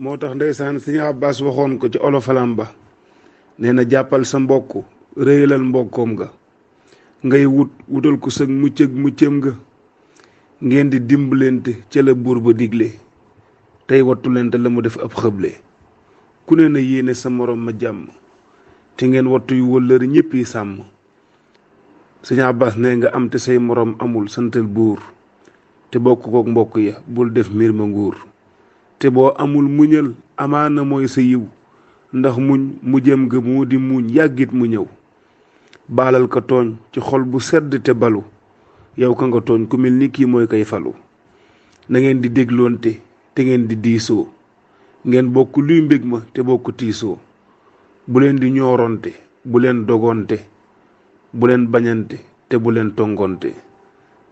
moo tax ndeysaan sëñ Abbas waxoon ko ci olofalam ba nee na jàppal sa mbokk réyalal mbokkoom nga ngay wutal ko sëg muccëg muccam nga ngeen di dimbalante ca la buur ba digle tey wattulente la mu def ab xëble ku ne na yéene sa morom ma jàmm te ngeen wattu yu wëllëri ñëpp yi sàmm sëñ Abbas ne nga am te say morom amul santal buur te bokk kook mbokk ya bul def mbir ma nguur te boo amul muñal amaana mooy sa yiw ndax muñ mu jëm nga moo di muñ yàggit mu ñëw baalal ko tooñ ci xol bu sedd te balu yow ka nga tooñ ku mel ni kii mooy kay falu na ngeen di dégloonte te ngeen di diisoo ngeen bokk luy mbég ma te bokk tiisoo bu leen di ñooronte bu leen dogonte bu leen bañante te bu leen tongonte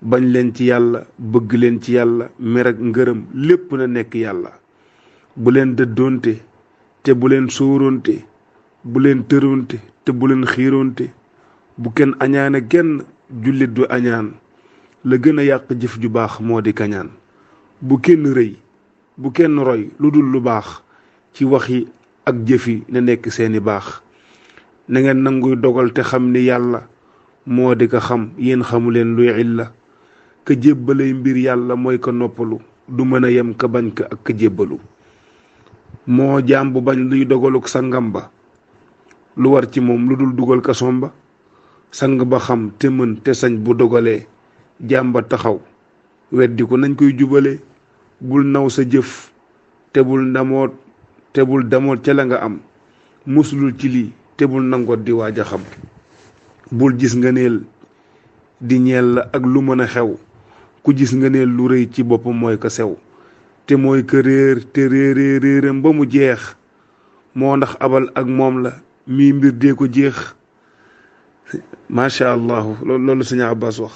bañ leen ci yàlla bëgg leen ci yàlla mer ak ngërëm lépp na nekk yàlla bu leen dëddoonte te bu leen sóoronte bu leen tëronte te bu leen xiironte bu kenn añaane genn jullit du añaan la gën a yàq jëf ju baax moo di kañaan bu kenn rëy bu kenn roy lu dul lu baax ci waxi ak jëfi na nekk seeni baax na ngeen nanguy dogal te xam ni yàlla moo di ko xam yéen xamuleen luy illa ka jébbalay mbir yàlla mooy ko noppalu du mën a yem ka bañ ka ak ka jébbalu moo jaam bu bañ luy dogaluk sangam ba lu war ci moom lu dul dugal ka somba sang ba xam te mën te sañ bu dogalee jaam ba taxaw weddi ko nañ koy jubale bul naw sa jëf te bul damoot ca la nga am musulul ci lii te bul nangoot di waaj a xam bul gis nga neel di ñeel la ak lu mën a xew ku gis nga neel lu rëy ci boppam mooy ko sew te mooy ko réer te réeram ba mu jeex moo ndax abal ak moom la mii mbir dee ko jeex macha allah loolu sëñ Abbas wax